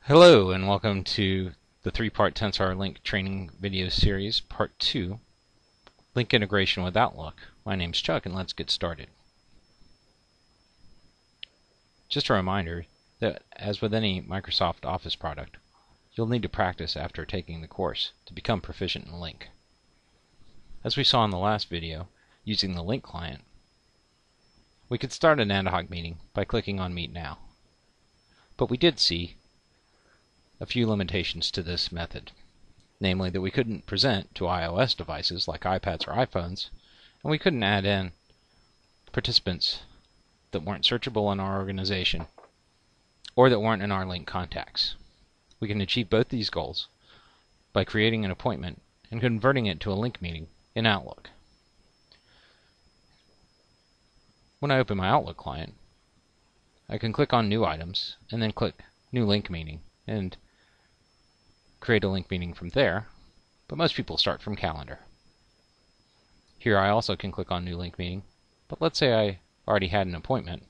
Hello and welcome to the three-part Tensor Link training video series, part 2, Lync Integration with Outlook. My name's Chuck and let's get started. Just a reminder that as with any Microsoft Office product, you'll need to practice after taking the course to become proficient in Lync. As we saw in the last video, using the Lync client, we could start an ad hoc meeting by clicking on Meet Now. But we did see a few limitations to this method, namely that we couldn't present to iOS devices like iPads or iPhones, and we couldn't add in participants that weren't searchable in our organization or that weren't in our Lync contacts. We can achieve both these goals by creating an appointment and converting it to a Lync meeting in Outlook. When I open my Outlook client, I can click on New Items and then click New Lync Meeting and create a Lync meeting from there, but most people start from Calendar. Here I also can click on New Lync Meeting, but let's say I already had an appointment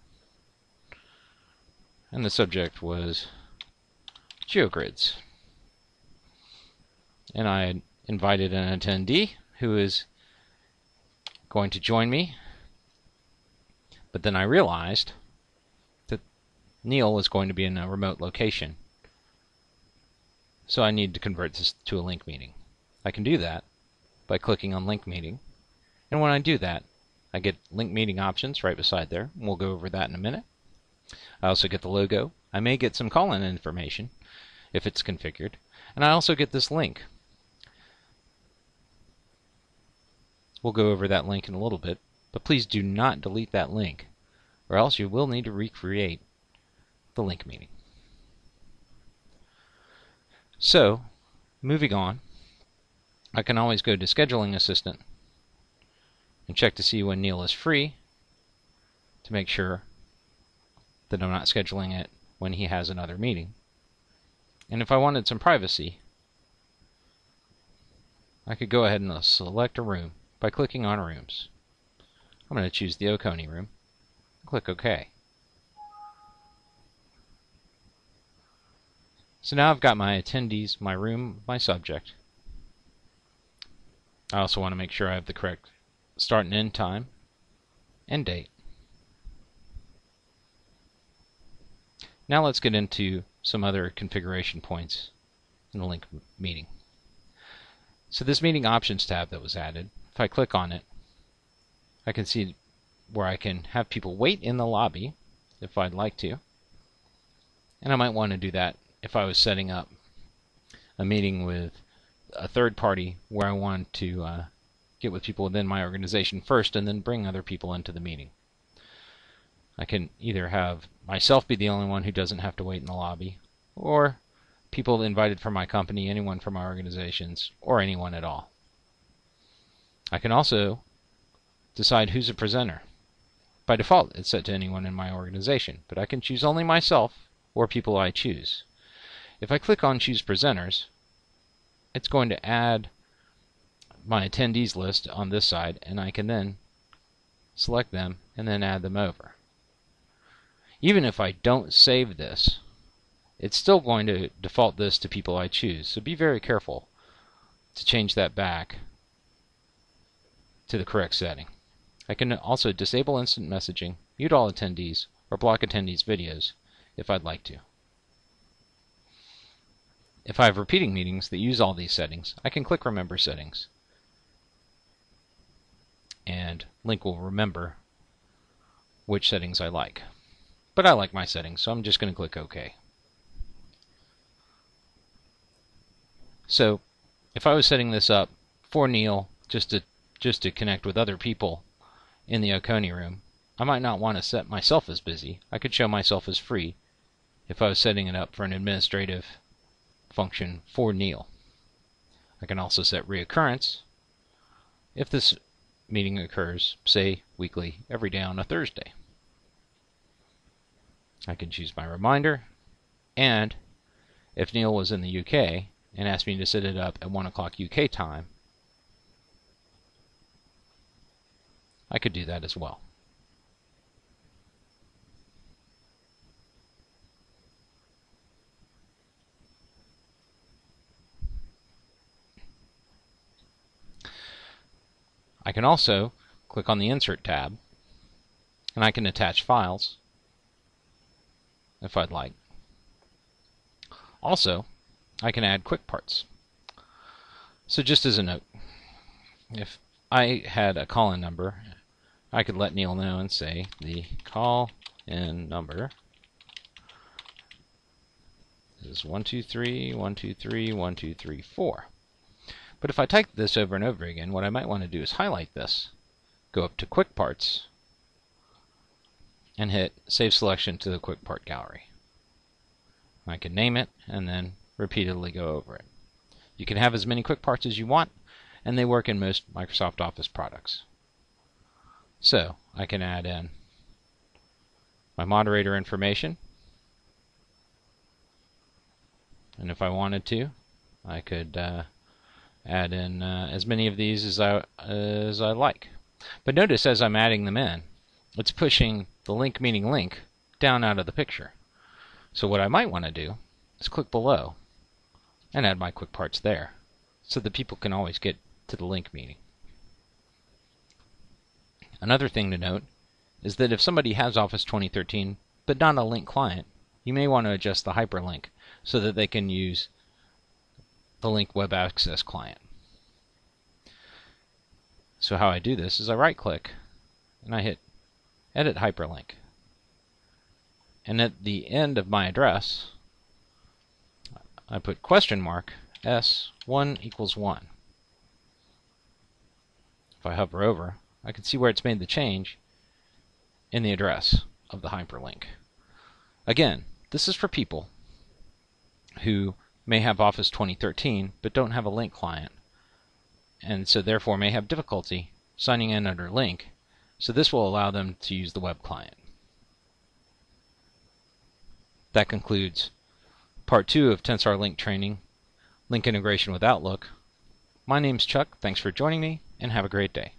and the subject was GeoGrids. And I had invited an attendee who is going to join me, but then I realized that Neil was going to be in a remote location. So I need to convert this to a Lync meeting. I can do that by clicking on Lync Meeting. And when I do that, I get Lync Meeting options right beside there. We'll go over that in a minute. I also get the logo. I may get some call-in information if it's configured. And I also get this link. We'll go over that link in a little bit, but please do not delete that link, or else you will need to recreate the Lync meeting. So, moving on, I can always go to Scheduling Assistant and check to see when Neil is free to make sure that I'm not scheduling it when he has another meeting. And if I wanted some privacy, I could go ahead and select a room by clicking on Rooms. I'm going to choose the Oconee room. Click OK. So now I've got my attendees, my room, my subject. I also want to make sure I have the correct start and end time and date. Now let's get into some other configuration points in the Lync meeting. So this meeting options tab that was added, if I click on it, I can see where I can have people wait in the lobby if I'd like to. And I might want to do that if I was setting up a meeting with a third party where I wanted to get with people within my organization first and then bring other people into the meeting. I can either have myself be the only one who doesn't have to wait in the lobby, or people invited from my company, anyone from our organizations, or anyone at all. I can also decide who's a presenter. By default, it's set to anyone in my organization, but I can choose only myself or people I choose. If I click on Choose Presenters, it's going to add my attendees list on this side, and I can then select them and then add them over. Even if I don't save this, it's still going to default this to people I choose, so be very careful to change that back to the correct setting. I can also disable instant messaging, mute all attendees, or block attendees' videos if I'd like to. If I have repeating meetings that use all these settings, I can click Remember Settings. And Lync will remember which settings I like. But I like my settings, so I'm just going to click OK. So, if I was setting this up for Neil just to connect with other people in the Oconee room, I might not want to set myself as busy. I could show myself as free if I was setting it up for an administrative function for Neil. I can also set reoccurrence if this meeting occurs, say, weekly, every day on a Thursday. I can choose my reminder, and if Neil was in the UK and asked me to set it up at 1 o'clock UK time, I could do that as well. I can also click on the Insert tab, and I can attach files if I'd like. Also, I can add quick parts. So just as a note, if I had a call-in number, I could let Neil know and say the call-in number is 123.123.123.4. But if I type this over and over again, what I might want to do is highlight this, go up to Quick Parts, and hit Save Selection to the Quick Part Gallery. I can name it and then repeatedly go over it. You can have as many quick parts as you want, and they work in most Microsoft Office products. So I can add in my moderator information, and if I wanted to, I could add in as many of these as I like. But notice as I'm adding them in, it's pushing the Lync meeting link down out of the picture. So what I might want to do is click below and add my quick parts there, so that people can always get to the Lync meeting. Another thing to note is that if somebody has Office 2013 but not a Lync client, you may want to adjust the hyperlink so that they can use the Lync Web Access client. So how I do this is I right click and I hit Edit Hyperlink. And at the end of my address, I put $S1 = 1. If I hover over, I can see where it's made the change in the address of the hyperlink. Again, this is for people who may have Office 2013 but don't have a Lync client, and so therefore may have difficulty signing in under Lync, so this will allow them to use the web client. That concludes Part 2 of Tensar Lync training, Lync integration with Outlook. My name's Chuck, thanks for joining me, and have a great day.